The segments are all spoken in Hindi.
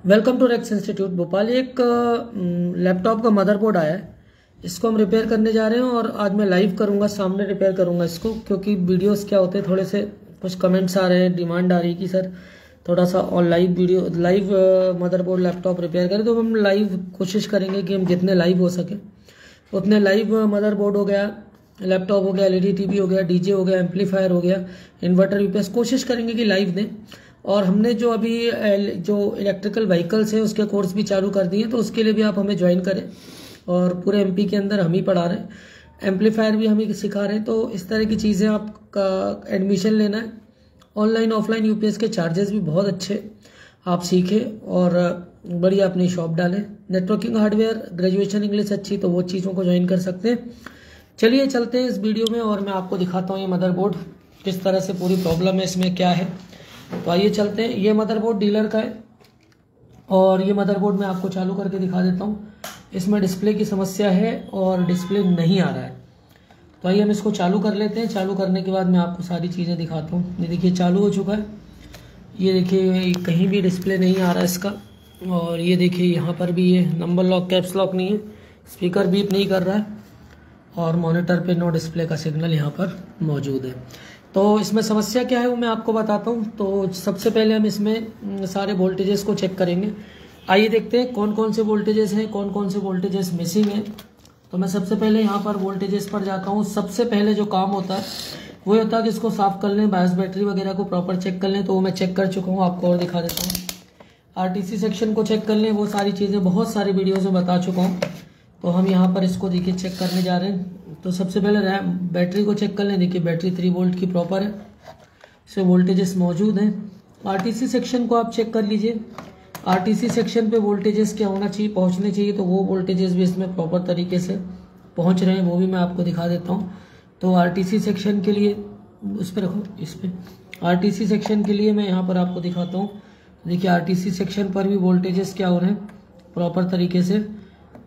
Welcome to Rex institute Bhopal. एक लैपटॉप का मदरबोर्ड आया है, इसको हम रिपेयर करने जा रहे हैं और आज मैं लाइव करूंगा, सामने रिपेयर करूंगा इसको, क्योंकि वीडियोस क्या होते हैं थोड़े से कुछ कमेंट्स आ रहे हैं, डिमांड आ रही है कि सर थोड़ा सा और लाइव मदरबोर्ड लैपटॉप रिपेयर करें। तो हम लाइव कोशिश करेंगे कि हम जितने लाइव हो सके उतने लाइव मदरबोर्ड हो गया, लैपटॉप हो गया, एलईडी टीवी हो गया, डीजे हो गया, एम्पलीफायर हो गया, इन्वर्टर यूपीएस, कोशिश करेंगे कि लाइव दें। और हमने जो अभी जो इलेक्ट्रिकल व्हीकल्स है उसके कोर्स भी चालू कर दिए, तो उसके लिए भी आप हमें ज्वाइन करें। और पूरे एमपी के अंदर हम ही पढ़ा रहे हैं, एम्पलीफायर भी हम ही सिखा रहे हैं। तो इस तरह की चीज़ें आपका एडमिशन लेना है। ऑनलाइन ऑफलाइन यूपीएस के चार्जेस भी बहुत अच्छे, आप सीखें और बढ़िया अपनी शॉप डालें। नेटवर्किंग हार्डवेयर, ग्रेजुएशन इंग्लिश अच्छी, तो वो चीज़ों को ज्वाइन कर सकते हैं। चलिए चलते हैं इस वीडियो में और मैं आपको दिखाता हूँ ये मदरबोर्ड किस तरह से, पूरी प्रॉब्लम है इसमें क्या है। तो आइए चलते हैं। ये मदरबोर्ड डीलर का है और ये मदरबोर्ड मैं आपको चालू करके दिखा देता हूँ। इसमें डिस्प्ले की समस्या है और डिस्प्ले नहीं आ रहा है। तो आइए हम इसको चालू कर लेते हैं। चालू करने के बाद मैं आपको सारी चीज़ें दिखाता हूँ। ये देखिए चालू हो चुका है। ये देखिए कहीं भी डिस्प्ले नहीं आ रहा है इसका। और ये देखिए यहाँ पर भी ये नंबर लॉक, कैप्स लॉक नहीं है, स्पीकर बीप नहीं कर रहा है और मॉनिटर पे नो डिस्प्ले का सिग्नल यहाँ पर मौजूद है। तो इसमें समस्या क्या है वो मैं आपको बताता हूँ। तो सबसे पहले हम इसमें सारे वोल्टेजेस को चेक करेंगे। आइए देखते हैं कौन कौन से वोल्टेजेस हैं, कौन कौन से वोल्टेजेस मिसिंग हैं। तो मैं सबसे पहले यहाँ पर वोल्टेजेस पर जाता हूँ। सबसे पहले जो काम होता है वो होता है कि इसको साफ कर लें, बायस बैटरी वगैरह को प्रॉपर चेक कर लें। तो वो मैं चेक कर चुका हूँ, आपको और दिखा देता हूँ। आरटीसी सेक्शन को चेक कर लें, वो सारी चीज़ें बहुत सारी वीडियोज़ में बता चुका हूँ। तो हम यहाँ पर इसको देखिए चेक करने जा रहे हैं। तो सबसे पहले रैम बैटरी को चेक कर लें। देखिए बैटरी 3 वोल्ट की प्रॉपर है, इसमें वोल्टेजेस मौजूद हैं। आरटीसी सेक्शन को आप चेक कर लीजिए। आरटीसी सेक्शन पे वोल्टेजेस क्या होना चाहिए, पहुंचने चाहिए, तो वो वोल्टेजेस भी इसमें प्रॉपर तरीके से पहुंच रहे हैं, वो भी मैं आपको दिखा देता हूँ। तो आरटीसी सेक्शन के लिए उस पर रखो, इस पर आरटीसी सेक्शन के लिए मैं यहाँ पर आपको दिखाता हूँ। देखिए आरटीसी सेक्शन पर भी वोल्टेजेस क्या हो रहे हैं, प्रॉपर तरीके से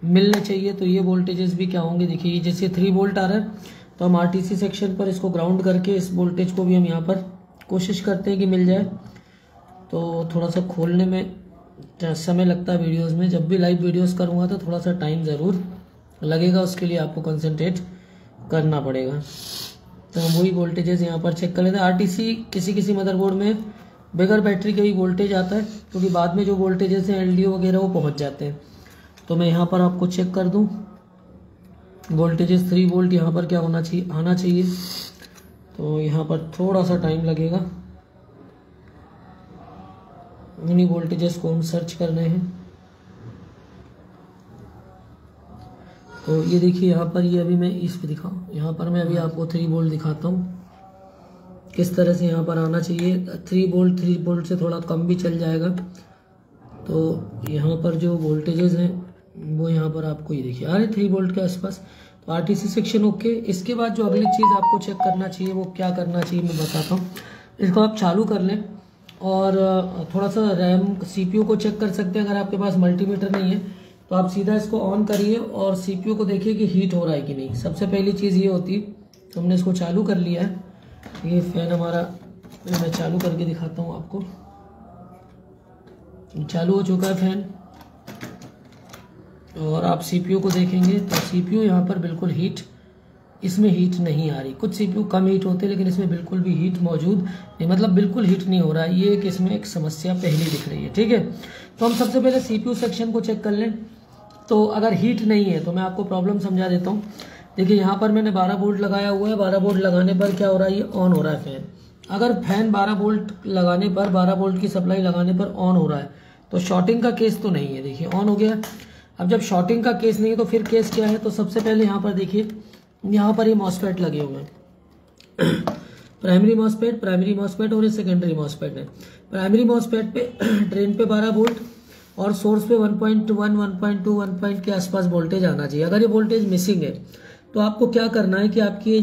मिलने चाहिए। तो ये वोल्टेजेस भी क्या होंगे, देखिए जैसे 3 वोल्ट आ रहा है, तो हम आरटीसी सेक्शन पर इसको ग्राउंड करके इस वोल्टेज को भी हम यहाँ पर कोशिश करते हैं कि मिल जाए। तो थोड़ा सा खोलने में समय लगता है वीडियोस में, जब भी लाइव वीडियोस करूँगा तो थोड़ा सा टाइम ज़रूर लगेगा, उसके लिए आपको कंसंट्रेट करना पड़ेगा। तो हम वही वोल्टेजेस यहाँ पर चेक कर लेते हैं। आरटीसी किसी किसी मदरबोर्ड में बगैर बैटरी के ही वोल्टेज आता है, क्योंकि बाद में जो वोल्टेजेस हैं एलडीओ वगैरह वो पहुँच जाते हैं। तो मैं यहाँ पर आपको चेक कर दूँ, वोल्टेजेस 3 वोल्ट यहाँ पर क्या होना चाहिए, आना चाहिए। तो यहाँ पर थोड़ा सा टाइम लगेगा, उन्हीं वोल्टेजेस को हम सर्च कर रहे हैं। तो ये देखिए यहाँ पर, ये अभी मैं इस पे दिखाऊँ, यहाँ पर मैं अभी आपको 3 वोल्ट दिखाता हूँ किस तरह से यहाँ पर आना चाहिए। 3 वोल्ट से थोड़ा कम भी चल जाएगा। तो यहाँ पर जो वोल्टेजेस हैं वो यहाँ पर आपको ये देखिए आ रहे 3 वोल्ट के आसपास। तो आरटीसी सेक्शन ओके। इसके बाद जो अगली चीज़ आपको चेक करना चाहिए वो क्या करना चाहिए मैं बताता हूँ। इसको आप चालू कर लें और थोड़ा सा रैम सीपीयू को चेक कर सकते हैं। अगर आपके पास मल्टीमीटर नहीं है तो आप सीधा इसको ऑन करिए और सीपीयू को देखिए कि हीट हो रहा है कि नहीं। सबसे पहली चीज़ ये होती है। तो हमने इसको चालू कर लिया है, ये फैन हमारा, मैं चालू करके दिखाता हूँ आपको। चालू हो चुका है फैन और आप सीपीयू को देखेंगे तो सीपीयू यहाँ पर बिल्कुल हीट, इसमें हीट नहीं आ रही। कुछ सीपीयू कम हीट होते हैं लेकिन इसमें बिल्कुल भी हीट मौजूद नहीं, मतलब बिल्कुल हीट नहीं हो रहा है। ये इसमें एक समस्या पहली दिख रही है, ठीक है। तो हम सबसे पहले सीपीयू सेक्शन को चेक कर लें। तो अगर हीट नहीं है तो मैं आपको प्रॉब्लम समझा देता हूँ। देखिए यहाँ पर मैंने 12 वोल्ट लगाया हुआ है। 12 वोल्ट लगाने पर क्या हो रहा है, ये ऑन हो रहा है फैन। अगर फैन 12 वोल्ट लगाने पर, 12 वोल्ट की सप्लाई लगाने पर ऑन हो रहा है तो शॉर्टिंग का केस तो नहीं है। देखिए ऑन हो गया। अब जब शॉर्टिंग का केस नहीं है तो फिर केस क्या है। तो सबसे पहले यहाँ पर देखिए, यहाँ पर ये मॉसफेट लगे हुए हैं प्राइमरी मॉसफेट और ये सेकेंडरी मॉसफेट है। प्राइमरी मॉसफेट पे ड्रेन पे 12 वोल्ट और सोर्स पे 1.1, 1.2, 1 के आसपास वोल्टेज आना चाहिए। अगर ये वोल्टेज मिसिंग है तो आपको क्या करना है कि आपकी ये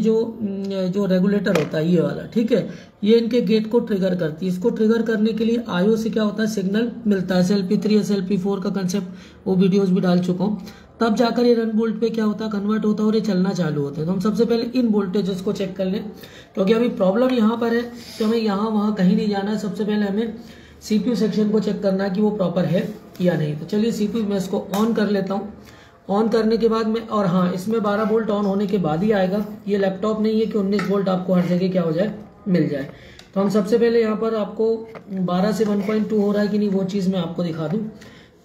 जो रेगुलेटर होता है ये वाला, ठीक है, ये इनके गेट को ट्रिगर करती है। इसको ट्रिगर करने के लिए आईओ से क्या होता है, सिग्नल मिलता है। SLP3 SLP4 का कंसेप्ट वो वीडियोस भी डाल चुका हूँ। तब जाकर ये रन वोल्ट पे क्या होता है, कन्वर्ट होता है और ये चलना चालू होता है। तो हम सबसे पहले इन वोल्टेजेस को चेक कर लें, क्योंकि अभी प्रॉब्लम यहाँ पर है। तो हमें यहाँ वहाँ कहीं नहीं जाना है। सबसे पहले हमें CPU सेक्शन को चेक करना है कि वो प्रॉपर है या नहीं। तो चलिए CPU मैं इसको ऑन कर लेता हूँ। ऑन करने के बाद में, और हाँ, इसमें 12 वोल्ट ऑन होने के बाद ही आएगा। ये लैपटॉप नहीं है कि 19 वोल्ट आपको हर जगह क्या हो जाए, मिल जाए। तो हम सबसे पहले यहाँ पर आपको 12 से 1.2 हो रहा है कि नहीं वो चीज़ मैं आपको दिखा दूँ।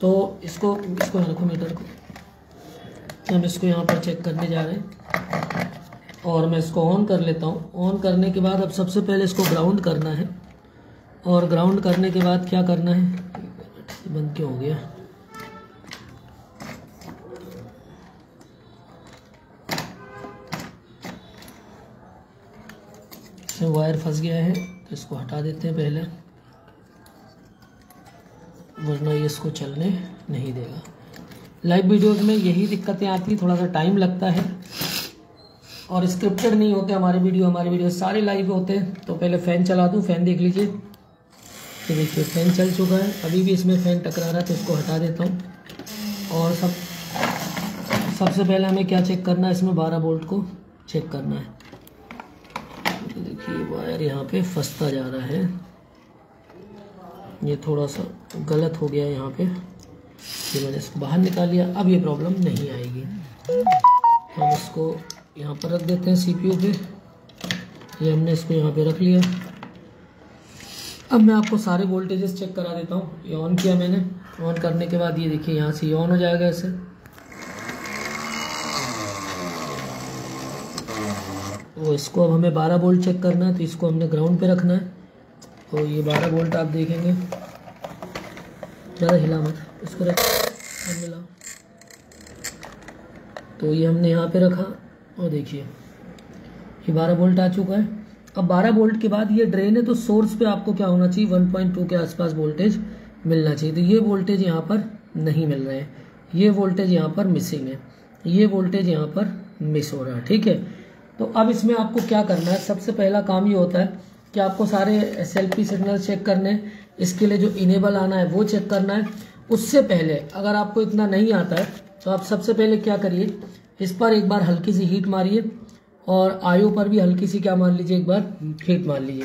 तो इसको रखो मीटर को, हम इसको यहाँ पर चेक करने जा रहे हैं और मैं इसको ऑन कर लेता हूँ। ऑन करने के बाद अब सबसे पहले इसको ग्राउंड करना है, और ग्राउंड करने के बाद क्या करना है, बंद क्यों हो गया, इसमें वायर फंस गया है तो इसको हटा देते हैं पहले, वरना ये इसको चलने नहीं देगा। लाइव वीडियोस में यही दिक्कतें आती, थोड़ा सा टाइम लगता है और स्क्रिप्टेड नहीं होते हमारे वीडियो सारे लाइव होते हैं। तो पहले फ़ैन चला दूँ, फ़ैन देख लीजिए, तो देखिए फ़ैन चल चुका है। अभी भी इसमें फ़ैन टकरा रहा है तो इसको हटा देता हूँ। और सबसे पहले हमें क्या चेक करना है, इसमें 12 वोल्ट को चेक करना है। तो देखिए वायर यहाँ पे फंसता जा रहा है, ये थोड़ा सा गलत हो गया यहाँ पे, ये मैंने इसको बाहर निकाल लिया। अब ये प्रॉब्लम नहीं आएगी। हम इसको यहाँ पर रख देते हैं CPU पे, ये हमने इसको यहाँ पे रख लिया। अब मैं आपको सारे वोल्टेजेस चेक करा देता हूँ। ये ऑन किया मैंने, ऑन करने के बाद ये देखिए यहाँ से ये ऑन हो जाएगा ऐसे। तो इसको अब हमें 12 वोल्ट चेक करना है, तो इसको हमने ग्राउंड पे रखना है। तो ये 12 वोल्ट आप देखेंगे, ज़्यादा हिला मत, इसको रख मिला। तो ये हमने यहाँ पे रखा और देखिए ये 12 वोल्ट आ चुका है। अब 12 वोल्ट के बाद ये ड्रेन है, तो सोर्स पे आपको क्या होना चाहिए, 1.2 के आसपास वोल्टेज मिलना चाहिए। तो ये वोल्टेज यहाँ पर नहीं मिल रहे हैं, ये वोल्टेज यहाँ पर मिसिंग है, ये वोल्टेज यहाँ पर मिस हो रहा है, ठीक है। तो अब इसमें आपको क्या करना है, सबसे पहला काम ये होता है कि आपको सारे SLP सिग्नल चेक करने हैं। इसके लिए जो इनेबल आना है वो चेक करना है। उससे पहले अगर आपको इतना नहीं आता है तो आप सबसे पहले क्या करिए, इस पर एक बार हल्की सी हीट मारिए और आयो पर भी हल्की सी क्या मार लीजिए, एक बार हीट मार लीजिए।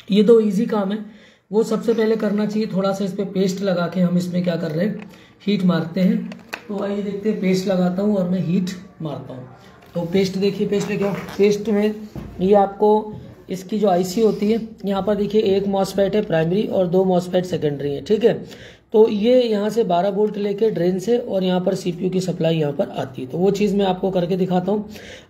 ये 2 इजी काम है, वो सबसे पहले करना चाहिए। थोड़ा सा इस पर पेस्ट लगा के हम इसमें क्या कर रहे हैं, हीट मारते हैं। तो आइए देखते हैं, पेस्ट लगाता हूँ और मैं हीट मारता हूँ। तो पेस्ट देखिए, पेस्ट लेके आओ। पेस्ट में ये आपको इसकी जो IC होती है, यहाँ पर देखिए एक मॉसफेट है प्राइमरी और 2 मॉसफेट सेकेंडरी है, ठीक है। तो ये यहाँ से 12 वोल्ट लेके ड्रेन से और यहाँ पर CPU की सप्लाई यहाँ पर आती है। तो वो चीज़ मैं आपको करके दिखाता हूँ।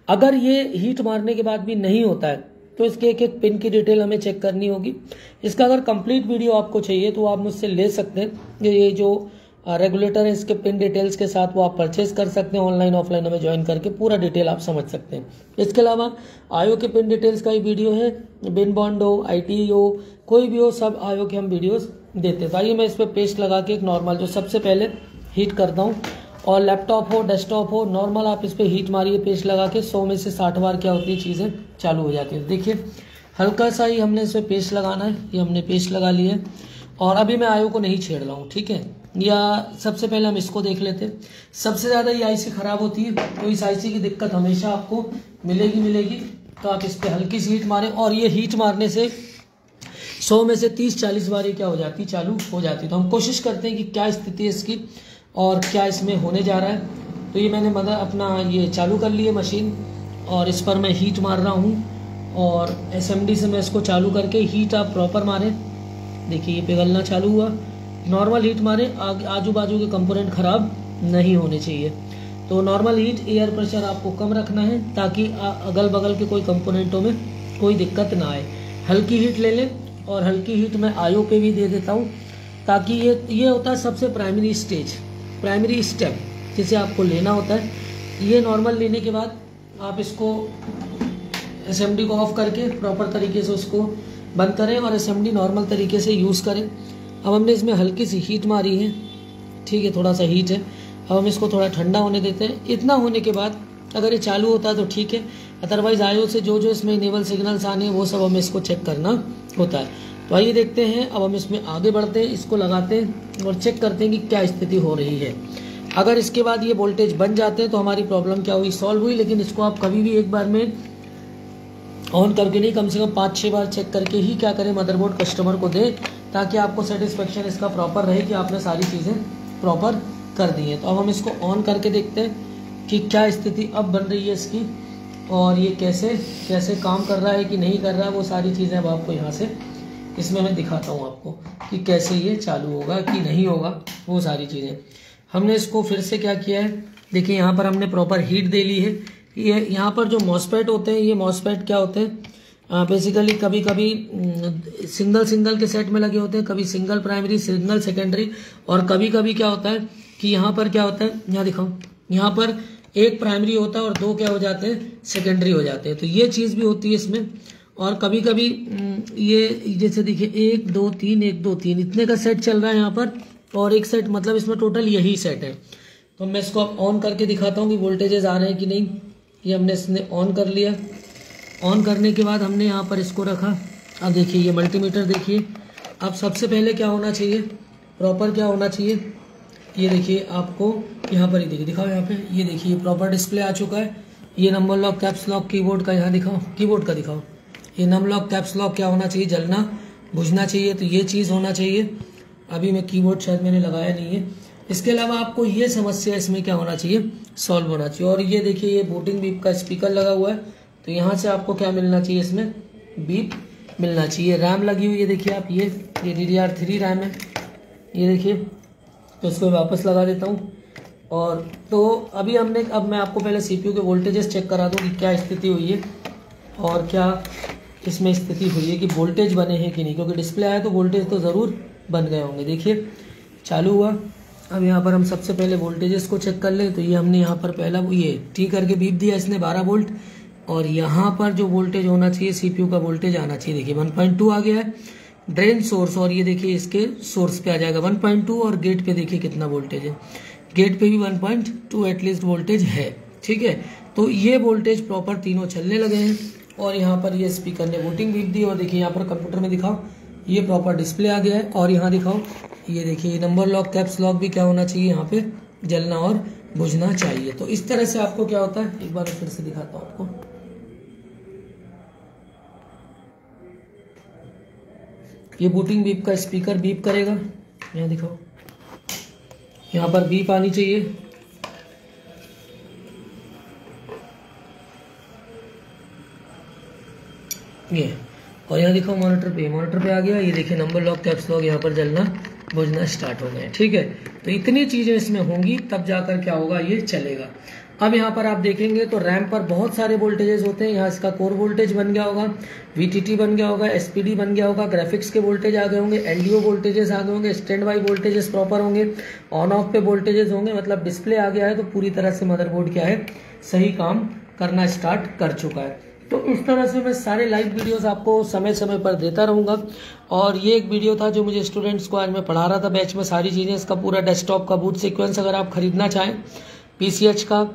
अगर ये हीट मारने के बाद भी नहीं होता है तो इसके एक एक पिन की डिटेल हमें चेक करनी होगी। इसका अगर कंप्लीट वीडियो आपको चाहिए तो आप मुझसे ले सकते हैं। ये जो रेगुलेटर है इसके पिन डिटेल्स के साथ वो आप परचेज कर सकते हैं, ऑनलाइन ऑफलाइन हमें ज्वाइन करके पूरा डिटेल आप समझ सकते हैं। इसके अलावा आयो के पिन डिटेल्स का ही वीडियो है, बिन बॉन्ड हो, ITE हो, कोई भी हो, सब आयो के हम वीडियोस देते हैं। तो आइए मैं इस पर पेस्ट लगा के एक नॉर्मल जो सबसे पहले हीट करता हूँ, और लैपटॉप हो डेस्कटॉप हो नॉर्मल आप इस पर हीट मारिए पेस्ट लगा के, 100 में से 60 बार क्या होती है चीज़ें चालू हो जाती है। देखिए हल्का सा ही हमने इस पर पेस्ट लगाना है, ये हमने पेस्ट लगा लिया है। और अभी मैं आयो को नहीं छेड़ रहा हूँ, ठीक है। या सबसे पहले हम इसको देख लेते हैं। सबसे ज़्यादा ये IC खराब होती है, तो इस IC की दिक्कत हमेशा आपको मिलेगी। तो आप इस पर हल्की सी हीट मारें, और ये हीट मारने से 100 में से 30-40 बार ये क्या हो जाती, चालू हो जाती। तो हम कोशिश करते हैं कि क्या स्थिति है इसकी और क्या इसमें होने जा रहा है। तो ये मैंने अपना ये चालू कर लिए मशीन, और इस पर मैं हीट मार रहा हूँ, और SMD से मैं इसको चालू करके हीट आप प्रॉपर मारें। देखिए ये पिघलना चालू हुआ, नॉर्मल हीट मारें, आजू बाजू के कंपोनेंट खराब नहीं होने चाहिए। तो नॉर्मल हीट, एयर प्रेशर आपको कम रखना है ताकि अगल बगल के कोई कंपोनेंटों में कोई दिक्कत ना आए। हल्की हीट ले लें, और हल्की हीट मैं आयो पे भी दे देता हूँ, ताकि ये होता है सबसे प्राइमरी स्टेप जिसे आपको लेना होता है। ये नॉर्मल लेने के बाद आप इसको SMD को ऑफ करके प्रॉपर तरीके से उसको बंद करें और SMD नॉर्मल तरीके से यूज़ करें। अब हमने इसमें हल्की सी हीट मारी है, ठीक है, थोड़ा सा हीट है। अब हम इसको थोड़ा ठंडा होने देते हैं। इतना होने के बाद अगर ये चालू होता है तो ठीक है, अदरवाइज आयो से जो इसमें इनेबल सिग्नल्स आने हैं वो सब हमें इसको चेक करना होता है। तो आइए देखते हैं, अब हम इसमें आगे बढ़ते हैं, इसको लगाते हैं और चेक करते हैं कि क्या स्थिति हो रही है। अगर इसके बाद ये वोल्टेज बन जाते हैं तो हमारी प्रॉब्लम क्या हुई, सॉल्व हुई। लेकिन इसको आप कभी भी एक बार में ऑन करके नहीं, कम से कम 5-6 बार चेक करके ही क्या करें, मदरबोर्ड कस्टमर को दें, ताकि आपको सेटिस्फेक्शन इसका प्रॉपर रहे कि आपने सारी चीज़ें प्रॉपर कर दी हैं। तो अब हम इसको ऑन करके देखते हैं कि क्या स्थिति अब बन रही है इसकी, और ये कैसे काम कर रहा है कि नहीं कर रहा है, वो सारी चीज़ें अब आपको यहाँ से इसमें मैं दिखाता हूँ आपको कि कैसे ये चालू होगा कि नहीं होगा, वो सारी चीज़ें। हमने इसको फिर से क्या किया है, देखिए यहाँ पर हमने प्रॉपर हीट दे ली है। ये यहाँ पर जो मॉसफेट होते हैं, ये मॉसफेट क्या होते हैं, बेसिकली कभी कभी सिंगल के सेट में लगे होते हैं, कभी सिंगल प्राइमरी सिंगल सेकेंडरी, और कभी कभी क्या होता है कि यहाँ पर क्या होता है, यहाँ दिखाओ, यहाँ पर एक प्राइमरी होता है और दो क्या हो जाते हैं, सेकेंडरी हो जाते हैं। तो ये चीज़ भी होती है इसमें। और कभी कभी ये जैसे देखिए 1 2 3 1 2 3 इतने का सेट चल रहा है यहाँ पर, और एक सेट मतलब इसमें टोटल यही सेट है। तो मैं इसको अब ऑन करके दिखाता हूँ कि वोल्टेजेस आ रहे हैं कि नहीं। ये हमने इसने ऑन कर लिया। ऑन करने के बाद हमने यहाँ पर इसको रखा। अब देखिए ये मल्टीमीटर देखिए। अब सबसे पहले क्या होना चाहिए, प्रॉपर क्या होना चाहिए, ये देखिए आपको यहाँ पर ही देखिए, दिखाओ यहाँ पे, ये देखिए प्रॉपर डिस्प्ले आ चुका है। ये number lock, caps lock, keyboard का यहाँ दिखाओ, कीबोर्ड का दिखाओ। ये नंबर लॉक, कैप्स लॉक क्या होना चाहिए, जलना बुझना चाहिए, तो ये चीज़ होना चाहिए। अभी मैं कीबोर्ड शायद मैंने लगाया नहीं है। इसके अलावा आपको ये समस्या इसमें क्या होना चाहिए, सॉल्व होना चाहिए। और ये देखिए ये बूटिंग बीप का स्पीकर लगा हुआ है, तो यहाँ से आपको क्या मिलना चाहिए, इसमें बीप मिलना चाहिए। रैम लगी हुई है देखिए आप, ये DDR3 रैम है, ये देखिए। तो इसको वापस लगा देता हूँ। और तो अभी अब मैं आपको पहले CPU के वोल्टेजेस चेक करा दूँ कि क्या स्थिति हुई है और क्या इसमें स्थिति हुई है कि वोल्टेज बने हैं कि नहीं, क्योंकि डिस्प्ले आया तो वोल्टेज तो ज़रूर बन गए होंगे। देखिए चालू हुआ। अब यहाँ पर हम सबसे पहले वोल्टेजेस को चेक कर लें। तो ये हमने यहाँ पर पहला ये टी करके बीप दिया इसने 12 वोल्ट, और यहाँ पर जो वोल्टेज होना चाहिए CPU का वोल्टेज आना चाहिए, देखिए 1.2 आ गया है ड्रेन सोर्स, और ये देखिए इसके सोर्स पे आ जाएगा 1.2, और गेट पे देखिए कितना वोल्टेज है, गेट पे भी 1.2 एटलीस्ट वोल्टेज है, ठीक है। तो ये वोल्टेज प्रॉपर तीनों चलने लगे हैं। और यहाँ पर ये स्पीकर ने वोटिंग बीप दी, और देखिए यहाँ पर कंप्यूटर में दिखाओ, ये प्रॉपर डिस्प्ले आ गया है। और यहाँ दिखाओ, ये देखिए नंबर लॉक, कैप्स लॉक भी क्या होना चाहिए, यहाँ पे जलना और बुझना चाहिए। तो इस तरह से आपको क्या होता है, एक बार फिर से दिखाता हूँ आपको। ये बूटिंग बीप का स्पीकर बीप करेगा, यहाँ दिखाओ, यहाँ पर बीप आनी चाहिए। ये और यहाँ दिखाओ मॉनिटर पे आ गया। ये देखिए नंबर लॉक, कैप्स लॉक यहाँ पर जलना बुझना स्टार्ट हो गए, ठीक है। तो इतनी चीज़ें इसमें होंगी तब जाकर क्या होगा, ये चलेगा। अब यहाँ पर आप देखेंगे तो रैम पर बहुत सारे वोल्टेजेस होते हैं। यहाँ इसका कोर वोल्टेज बन गया होगा, VTT बन गया होगा, SPD बन गया होगा, ग्राफिक्स के वोल्टेज आ गए होंगे, LDO वोल्टेजेस आ गए होंगे, स्टैंड बाई वोल्टेजेस प्रॉपर होंगे, ऑन ऑफ पे वोल्टेजेस होंगे। मतलब डिस्प्ले आ गया है तो पूरी तरह से मदरबोर्ड क्या है, सही काम करना स्टार्ट कर चुका है। तो इस तरह से मैं सारे लाइव वीडियोस आपको समय समय पर देता रहूँगा। और ये एक वीडियो था जो मुझे स्टूडेंट्स को आज मैं पढ़ा रहा था बैच में, सारी चीज़ें, इसका पूरा डेस्कटॉप का बूट सीक्वेंस अगर आप खरीदना चाहें, PCH का,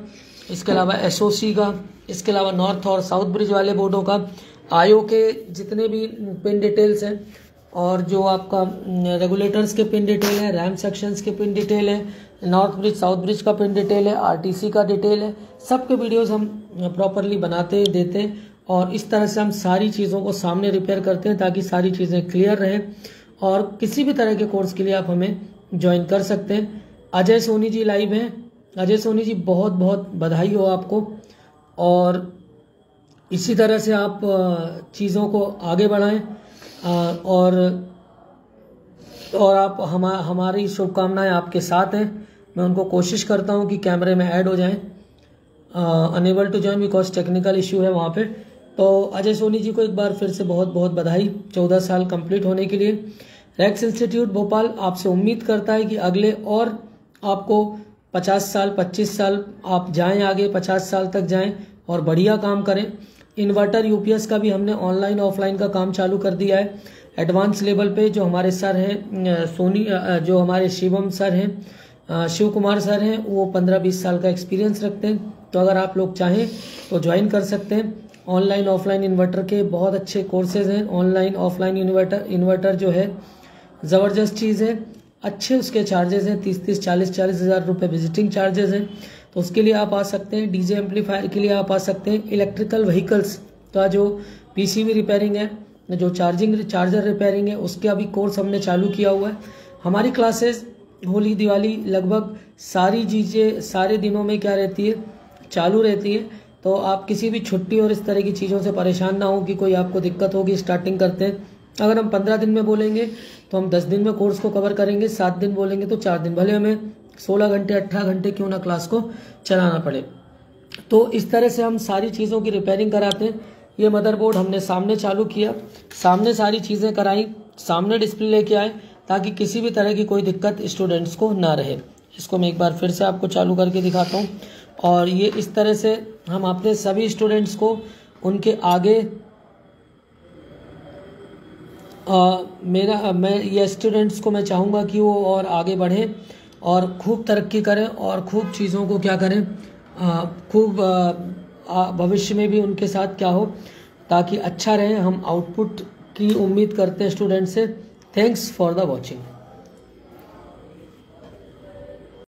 इसके अलावा SOC का, इसके अलावा नॉर्थ और साउथ ब्रिज वाले बोर्डों का, IO के जितने भी पिन डिटेल्स हैं, और जो आपका रेगुलेटर्स के पिन डिटेल है, रैम सेक्शंस के पिन डिटेल है, नॉर्थ ब्रिज साउथ ब्रिज का पिन डिटेल है, RTC का डिटेल है, सबके वीडियोस हम प्रॉपरली बनाते देते हैं। और इस तरह से हम सारी चीज़ों को सामने रिपेयर करते हैं ताकि सारी चीज़ें क्लियर रहें। और किसी भी तरह के कोर्स के लिए आप हमें ज्वाइन कर सकते हैं। अजय सोनी जी लाइव हैं। अजय सोनी जी बहुत बहुत बधाई हो आपको, और इसी तरह से आप चीज़ों को आगे बढ़ाएं, और आप हमारी शुभकामनाएं आपके साथ हैं। मैं उनको कोशिश करता हूं कि कैमरे में ऐड हो जाएं। Unable to join because technical issue है वहाँ पे। तो अजय सोनी जी को एक बार फिर से बहुत बहुत बधाई 14 साल कंप्लीट होने के लिए। रैक्स इंस्टीट्यूट भोपाल आपसे उम्मीद करता है कि अगले और आपको 50 साल 25 साल आप जाएं, आगे 50 साल तक जाएं और बढ़िया काम करें। इन्वर्टर UPS का भी हमने ऑनलाइन ऑफलाइन का काम चालू कर दिया है एडवांस लेवल पे। जो हमारे सर हैं जो हमारे शिवम सर हैं, शिव कुमार सर हैं, वो 15-20 साल का एक्सपीरियंस रखते हैं। तो अगर आप लोग चाहें तो ज्वाइन कर सकते हैं। ऑनलाइन ऑफलाइन इन्वर्टर के बहुत अच्छे कोर्सेज हैं। ऑनलाइन ऑफलाइन इन्वर्टर जो है ज़बरदस्त चीज़ है, अच्छे उसके चार्जेस हैं, 30-30 40-40 हज़ार रुपये विजिटिंग चार्जेस हैं। तो उसके लिए आप आ सकते हैं। DJ एम्पलीफायर के लिए आप आ सकते हैं। इलेक्ट्रिकल व्हीकल्स का जो PCB रिपेयरिंग है जो चार्जर रिपेयरिंग है उसके अभी कोर्स हमने चालू किया हुआ है। हमारी क्लासेस होली दिवाली लगभग सारी चीज़ें सारे दिनों में क्या रहती है, चालू रहती है। तो आप किसी भी छुट्टी और इस तरह की चीज़ों से परेशान ना हो कि कोई आपको दिक्कत होगी स्टार्टिंग करते हैं। अगर हम 15 दिन में बोलेंगे तो हम 10 दिन में कोर्स को कवर करेंगे, 7 दिन बोलेंगे तो 4 दिन, भले हमें 16 घंटे 18 घंटे क्यों ना क्लास को चलाना पड़े। तो इस तरह से हम सारी चीज़ों की रिपेयरिंग कराते हैं। ये मदरबोर्ड हमने सामने चालू किया, सामने सारी चीज़ें कराई, सामने डिस्प्ले लेके आए ताकि किसी भी तरह की कोई दिक्कत स्टूडेंट्स को ना रहे। इसको मैं एक बार फिर से आपको चालू करके दिखाता हूँ। और ये इस तरह से हम अपने सभी स्टूडेंट्स को उनके आगे मैं ये स्टूडेंट्स को मैं चाहूँगा कि वो और आगे बढ़ें और खूब तरक्की करें और खूब चीज़ों को क्या करें, खूब भविष्य में भी उनके साथ क्या हो ताकि अच्छा रहे। हम आउटपुट की उम्मीद करते हैं स्टूडेंट से। Thanks for the watching.